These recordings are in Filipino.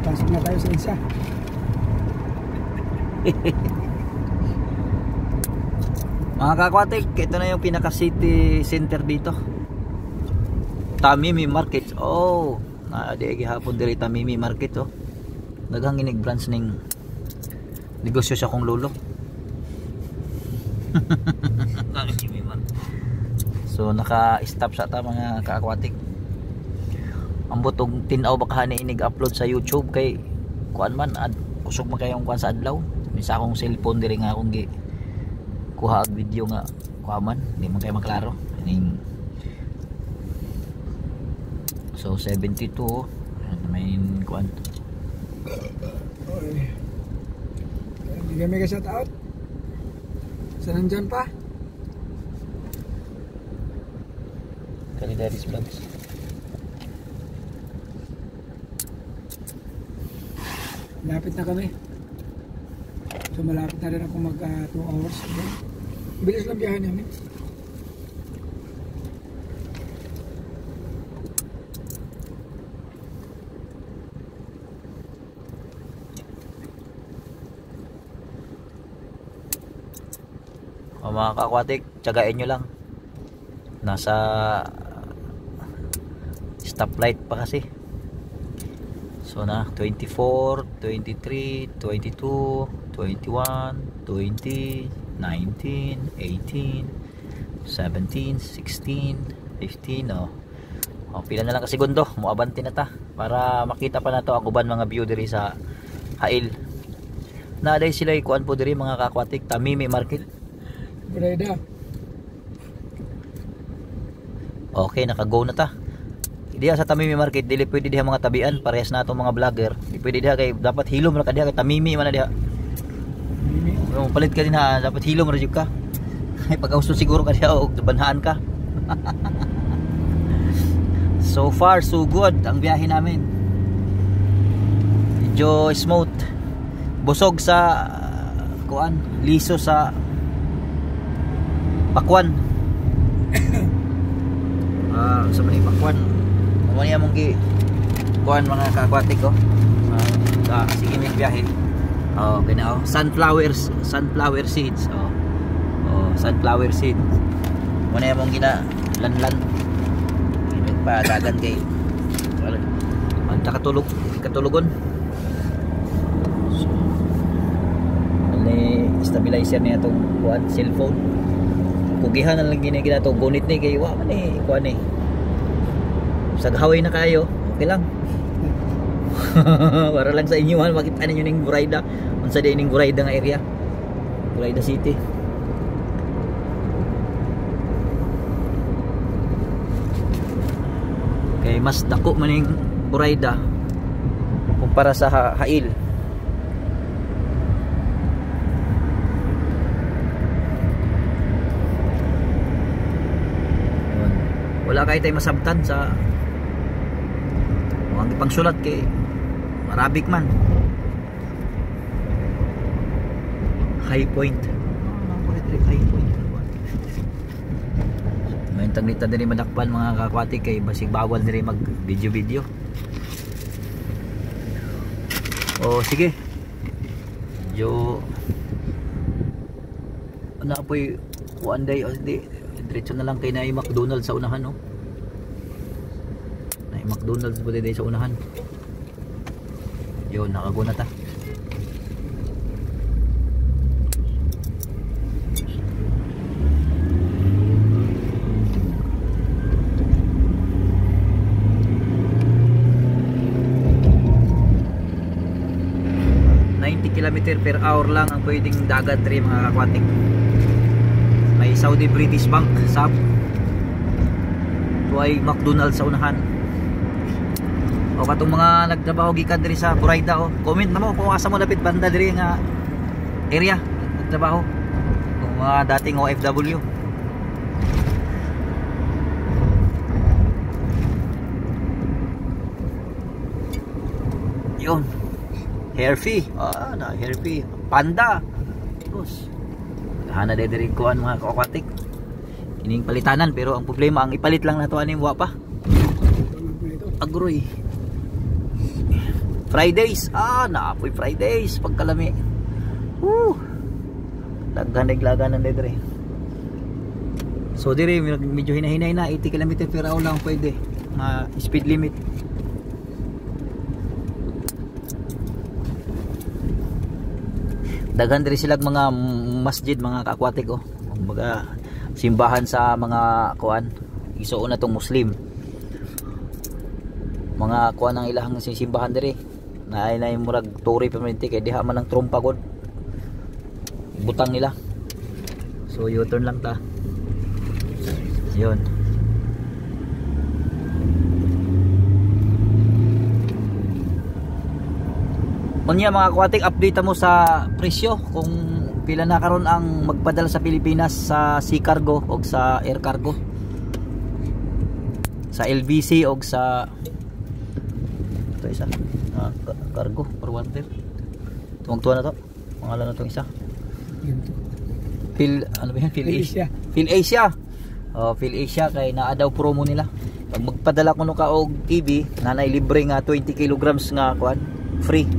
Pasok na tayo sa isa. Mga kakwatik, ito na yung pinaka city center dito. Tamimi Market. Oh, naadi hapon diri Tamimi Market oh. Daghang inig branch ning negosyo sa kong lolo. So naka-stop sa ta mga kakwatik. Ang butong tinaw baka ni inig upload sa YouTube kay kuan man usog man kayong kuan sa adlaw. Misa akong cellphone diri nga akong gi kuha ang video nga kuha man, hindi man kayo maklaro. Ning so 72 may kuan. Hindi kami ka shout out. Saan nandyan pa? Kalidaris Vlogs. Malapit na kami. So malapit na rin ako mag 2 hours. Bilis lang biyahe namin. O mga kakwatik, tiyagain nyo lang. Nasa stoplight pa kasi. So na 24, 23, 22, 21, 20, 19, 18, 17, 16, 15 oh. O, pila na lang ka segundo, muabanti na ta para makita pa na to ang uban mga view diri sa Hail. Naaday sila ikuan po diri mga kakwatik, Tamimi Market. Burayda. Okay, naka-go na ta. Diya sa Tamimi Market, dili pwede diha mga tabian, parehas na itong mga vlogger. Di pwede diha kay dapat hilom ra ka diha kay Tamimi man na diha. Kung palit ka din ha, dapat hilom ra jud ka. Ay pagkausto siguro ka diha og banhaan ka. So far so good ang biyahe namin. Medyo smooth. Busog sa kuan, liso sa Pakwan. Sa mani Pakwan. Mani among gi kuan mga kakwatik ko. Sige may biyahe. Oh, ganao. Sunflower seeds. Oh, sunflower seeds. Mani among gina lanlan. Ibig pa dagan kay ang katulugon. So, ani stabilizer niya tong kuan cellphone. Kugihan na lang ginagina to gunit ni kay wa man eh kuan eh saghaway na kayo okay lang. Para lang sa inyo makita ninyo ning Burayda unsa di ning Burayda nga area, Burayda City. Kay mas dako man ning Burayda kumpara sa Hail. Wala kayo tayo masabtan sa ang ipangsulat kay Arabic man. High Point. High Point. May tagnita din madakpan mga kakwatik kay basig bawal diri mag video. O sige. Yo ana poy one day o di diretso na lang kay na McDonald's sa unahan no. Na McDonald's pwede day sa unahan. Yo nakaguna ta. km/h lang ang pwedeng dagat rin mga kakwatik. May Saudi British Bank sa tuway McDonald's sa unahan. O katong mga nagtrabaho gikan diri sa Burayda o comment na mo kung asa mo dapit banda diri nga area nagtrabaho kung mga dating OFW. Yun hair fee, na hair fee panda boss hana diri kuan mga kakwatik kining palitanan pero ang problema ang ipalit lang nato aning wa pa agroy Fridays. Naapoy Fridays pagkalami. Daghan-daglagan na dire. So dire medyo hinahinay na 80 km per hour lang pwede. Speed limit. Daghan dire sila mga masjid, mga ka-aquatic mga simbahan sa mga kuan. Isuon na tong Muslim. Mga kuan ang ilahang simbahan dire. Naay na murag turi permanente kay diha man ang trompa god. Butang nila. So U-turn lang ta. Yun. Unya mga aquatic, update mo sa presyo kung pila na karon ang magpadala sa Pilipinas sa sea cargo o sa air cargo, sa LBC o sa ito isa cargo or water. Tumagtuwa na to, pangalan na to isa. Ano ba yan? PhilAsia. PhilAsia. PhilAsia kay naa daw promo nila. Pag magpadala ko no ka og TV, nanay libre nga 20 kilograms nga kuan, free.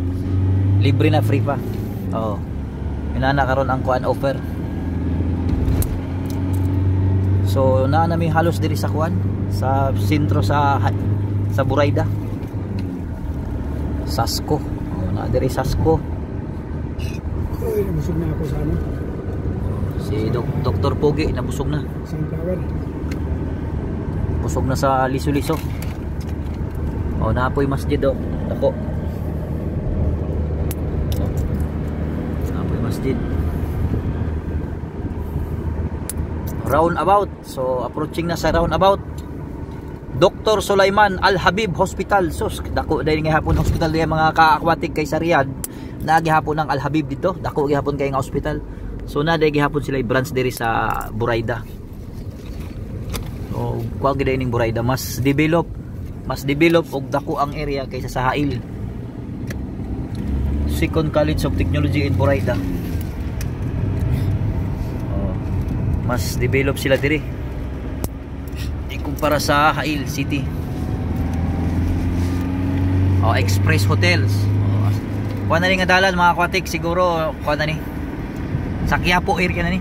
Libre na, free pa. Inana karon ang kuan offer. So naa nami halos diri sa kuan, sa sentro sa Burayda. Sasko. Na diri Sasko. Nabusog na ako sa ano. Si Dr. Pogi nabusog na. Sunflower. Busog na sa liso-liso. Naapoy masjid dako. Naapoy masjid. Roundabout. So approaching na sa roundabout. Dr. Sulaiman Al-Habib Hospital. Sus, dako dahil nga hapon hospital diyan mga ka-aquatic kay sa Riyadh. Nagihapon ng Al-Habib dito. Dako gihapon kay nga hospital. So na dahil gihapon sila i-branch diri sa Burayda. So kuwag gid ning Burayda mas develop og dako ang area kaysa sa Hail. Second College of Technology in Burayda. Mas develop sila diri. Kumpara sa Hail City. Express Hotels. Kuha na rin nga dalan mga aquatic. Siguro kuha na ni sa Quiapo area na ni.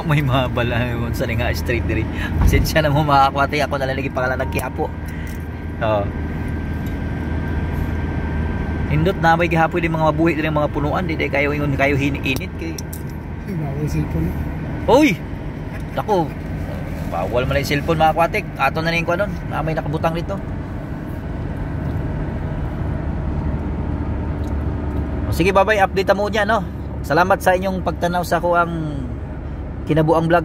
May mga bala sa nga street diri. Pasensya na mo mga aquatic. Ako nalalagi pangalan ng Quiapo. Indot na may gihapoy din mga mabuhi din mga punuan. Di kayo ingon kayo init kay bawal cellphone. Uy! Dako. Bawal man yung cellphone mga aquatic. Ato na rin ko nun. May nakabutang dito. Sige babay, update mo dyan no. Salamat sa inyong pagtanaw sa ko ang kinabuang vlog.